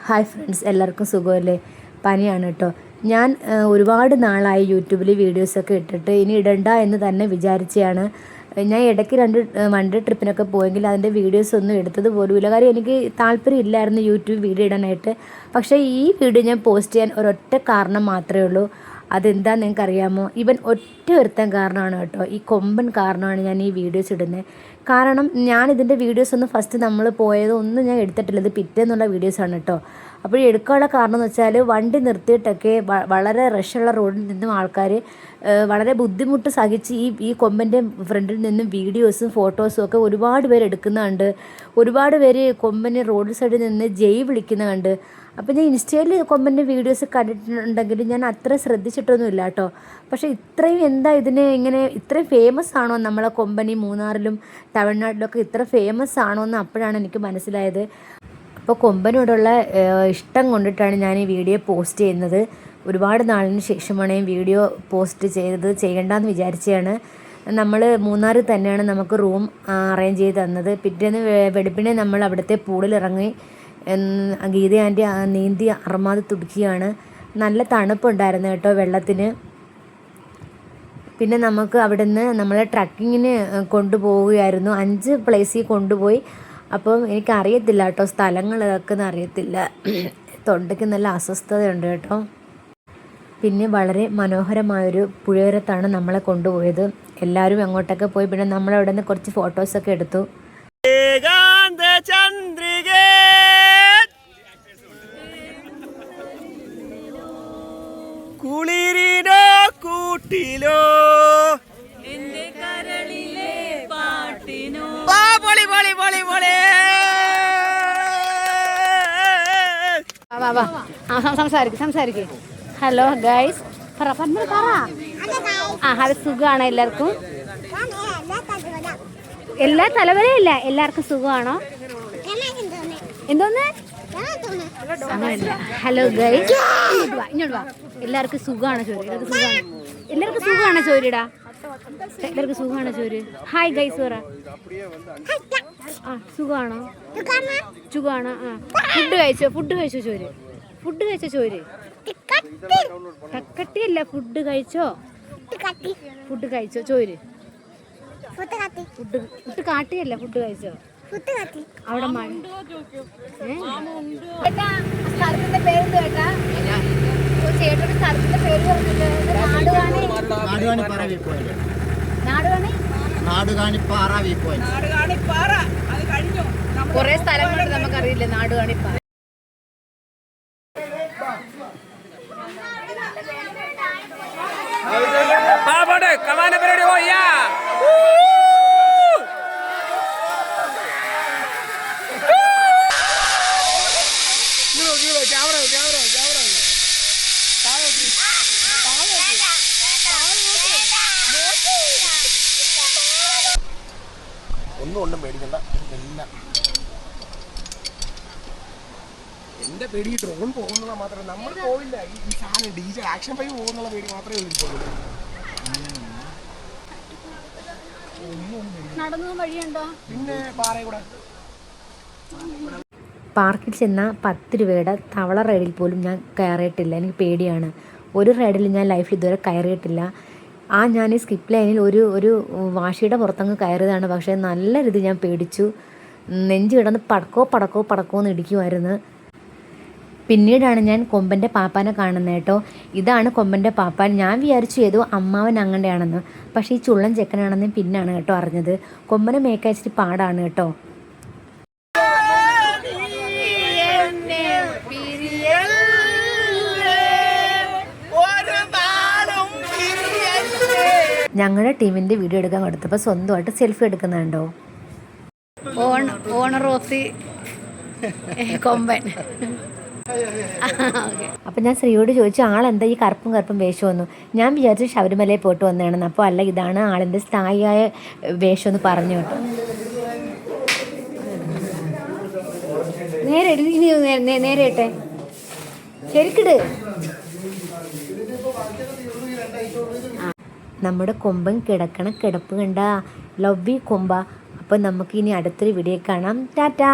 Hi friends, എല്ലാവർക്കും സുഖമല്ലേ? പനിയാണ് കേട്ടോ. ഞാൻ ഒരുപാട് നാളായി യൂട്യൂബിൽ വീഡിയോസൊക്കെ ഇട്ടിട്ട് ഇനി ഇടണ്ട എന്ന് തന്നെ വിചാരിച്ചാണ്. ഞാൻ ഇടയ്ക്ക് 2 വൺഡേ ട്രിപ്പിനൊക്കെ പോയെങ്കിൽ അതിൻ്റെ വീഡിയോസൊന്നും എടുത്തത് പോലുമില്ല. കാര്യം എനിക്ക് താല്പര്യമില്ലായിരുന്നു യൂട്യൂബ് വീഡിയോ ഇടാനായിട്ട്. പക്ഷേ ഈ വീഡിയോ ഞാൻ പോസ്റ്റ് ചെയ്യാൻ ഒരൊറ്റ കാരണം മാത്രമേ ഉള്ളൂ. അതെന്താണെന്ന് നിങ്ങൾക്ക് അറിയാമോ? ഇവൻ ഒറ്റ ഒരുത്തൻ കാരണമാണ് കേട്ടോ. ഈ കൊമ്പൻ കാരണമാണ് ഞാൻ ഈ വീഡിയോസ് ഇടുന്നത്. കാരണം ഞാനിതിൻ്റെ വീഡിയോസൊന്നും ഫസ്റ്റ് നമ്മൾ പോയതൊന്നും ഞാൻ എടുത്തിട്ടില്ല. ഇത് പിറ്റേന്നുള്ള വീഡിയോസാണ് കേട്ടോ. അപ്പോൾ എടുക്കാനുള്ള കാരണം എന്ന് വെച്ചാൽ വണ്ടി നിർത്തിയിട്ടൊക്കെ വളരെ റഷുള്ള റോഡിൽ നിന്നും ആൾക്കാർ വളരെ ബുദ്ധിമുട്ട് സഹിച്ച് ഈ കൊമ്പൻ്റെ ഫ്രണ്ടിൽ നിന്നും വീഡിയോസും ഫോട്ടോസും ഒക്കെ ഒരുപാട് പേര് എടുക്കുന്നുണ്ട്. ഒരുപാട് പേര് കൊമ്പന് റോഡ് സൈഡിൽ നിന്ന് ജയ് വിളിക്കുന്നുണ്ട്. അപ്പോൾ ഞാൻ ഇൻസ്റ്റയിൽ കൊമ്പൻ്റെ വീഡിയോസ് കണ്ടിട്ടുണ്ടെങ്കിൽ ഞാൻ അത്ര ശ്രദ്ധിച്ചിട്ടൊന്നുമില്ല കേട്ടോ. പക്ഷേ ഇത്രയും എന്താ ഇതിനെ ഇങ്ങനെ ഇത്രയും ഫേമസ് ആണോ നമ്മളെ കൊമ്പനി? മൂന്നാറിലും തമിഴ്നാട്ടിലൊക്കെ ഇത്ര ഫേമസ് ആണോ എന്ന് അപ്പോഴാണ് എനിക്ക് മനസ്സിലായത്. അപ്പോൾ കൊമ്പനോടുള്ള ഇഷ്ടം കൊണ്ടിട്ടാണ് ഞാൻ ഈ വീഡിയോ പോസ്റ്റ് ചെയ്യുന്നത്. ഒരുപാട് നാളിന് ശേഷമാണ് ഈ വീഡിയോ പോസ്റ്റ് ചെയ്യേണ്ടെന്ന് വിചാരിച്ചതാണ്. നമ്മൾ മൂന്നാറിൽ തന്നെയാണ് നമുക്ക് റൂം അറേഞ്ച് ചെയ്ത് തന്നത്. പിറ്റേന്ന് വെളുപ്പിനെ നമ്മൾ അവിടുത്തെ പൂളിലിറങ്ങി ഗീത ആൻറ്റി നീന്തി അറമാതി തുടിക്കുകയാണ്. നല്ല തണുപ്പുണ്ടായിരുന്നു കേട്ടോ വെള്ളത്തിന്. പിന്നെ നമുക്ക് അവിടുന്ന് നമ്മളെ ട്രക്കിങ്ങിന് കൊണ്ടുപോവുകയായിരുന്നു. 5 പ്ലേസിൽ കൊണ്ടുപോയി. അപ്പം എനിക്കറിയത്തില്ല കേട്ടോ, സ്ഥലങ്ങളൊക്കെ അറിയത്തില്ല. തൊണ്ടയ്ക്ക് നല്ല അസ്വസ്ഥതയുണ്ട് കേട്ടോ. പിന്നെ വളരെ മനോഹരമായൊരു പുഴയോരത്താണ് നമ്മളെ കൊണ്ടുപോയത്. എല്ലാവരും അങ്ങോട്ടൊക്കെ പോയി. പിന്നെ നമ്മളവിടെ നിന്ന് കുറച്ച് ഫോട്ടോസൊക്കെ എടുത്തു. കുളിരിനോ കൂട്ടിലോ എന്റെ കരളിലെ പാട്ടിനോ പൊളി പൊളി പൊളി പൊളി. സംസാരിക്ക്. ഹലോ ഗൈസ്, പറ. അത് സുഖമാണോ എല്ലാവർക്കും? എല്ലാ തലവരെയില്ല, എല്ലാവർക്കും സുഖമാണോ? എന്തോന്ന്? അങ്ങനെയല്ല. ഹലോ ഗൈസ്, ഇങ്ങോട്ട് വാ. എല്ലാവർക്കും സുഖമാണോ ചോര്? എല്ലാവർക്കും സുഖമാണോ ചോരിടാ? എല്ലാവർക്കും സുഖമാണോ ചോര്? ഹായ് ഗൈസ് പറ. സുഖമാണോ? സുഖമാണോ? ഫുഡ് കഴിച്ചോ ചോര്? ഫുഡ് കഴിച്ചോ ചോര്? കക്കട്ടിയല്ല, ഫുഡ് കഴിച്ചോ? ഫുഡ് കഴിച്ചോ ചോര്? ഫുഡ് കാട്ടിയല്ല, ഫുഡ് കഴിച്ചോ? അവിടെ മഴ. സ്ഥലത്തിന്റെ പേരെന്ത് കേട്ടാ? ചേട്ടന്റെ സ്ഥലത്തിന്റെ പേര് കൊറേ സ്ഥലങ്ങളുണ്ട് നമുക്കറിയില്ല. നാടുകാണിപ്പാറ. കമാന പരിപാടി പോയാ ഒന്നും പേടിക്കണ്ട. എല്ലാം എന്റെ പേടി ഡ്രോൺ പോകുന്നുള്ള മാത്രമേ. നമ്മൾ പോവില്ല. ഈ സാധനം DJ ആക്ഷൻ 5 പോകുന്നുള്ള പേടി മാത്രമേ ഉള്ളൂ. പിന്നെ പാറയൂടെ പാർക്കിൽ ചെന്ന 10 രൂപയുടെ തവള റൈഡിൽ പോലും ഞാൻ കയറിയിട്ടില്ല. എനിക്ക് പേടിയാണ്. ഒരു റൈഡിൽ ഞാൻ ലൈഫിൽ ഇതുവരെ കയറിയിട്ടില്ല. ഞാൻ ഈ സ്കിപ്പ് ലൈനിൽ ഒരു വാശിയുടെ പുറത്തങ്ങ് കയറിയതാണ്. പക്ഷേ നല്ല രീതി ഞാൻ പേടിച്ചു. നെഞ്ച് കിടന്ന് പടക്കോ എന്ന് ഇടിക്കുമായിരുന്നു. പിന്നീടാണ് ഞാൻ കൊമ്പൻ്റെ പാപ്പാനെ കാണുന്നത് കേട്ടോ. ഇതാണ് കൊമ്പൻ്റെ പാപ്പാൻ. ഞാൻ വിചാരിച്ചു ഏതോ അമ്മാവൻ അങ്ങനെയാണെന്ന്. പക്ഷേ ഈ ചുള്ളൻ ചെക്കനാണെന്ന് പിന്നാണ് കേട്ടോ അറിഞ്ഞത്. കൊമ്പനെ മേക്കയച്ചിട്ട് പാടാണ് കേട്ടോ. ഞങ്ങളുടെ ടീമിൻ്റെ വീഡിയോ എടുക്കാൻ കൊടുത്തപ്പോൾ സ്വന്തമായിട്ട് സെൽഫി എടുക്കുന്നുണ്ടോ? ഓണർ ഓഫ് ദി കൊമ്പൻ. അപ്പം ഞാൻ ശ്രീയോട് ചോദിച്ചു, ആളെന്താ ഈ കറുപ്പും വേഷം വന്നു? ഞാൻ വിചാരിച്ചു ശബരിമലയിൽ പോയിട്ട് വന്നതാണെന്ന്. അപ്പോൾ അല്ല, ഇതാണ് ആളിൻ്റെ സ്ഥായിയായ വേഷം എന്ന് പറഞ്ഞു കേട്ടോ. നേരെ ഇട്ടെ, ശരിക്കിട്. നമ്മുടെ കൊമ്പൻ കിടക്കണ കിടപ്പ് കണ്ട. ലവ് യു കൊമ്പ. അപ്പോൾ നമുക്കിനി അടുത്തൊരു വീഡിയോ കാണാം. ടാറ്റാ.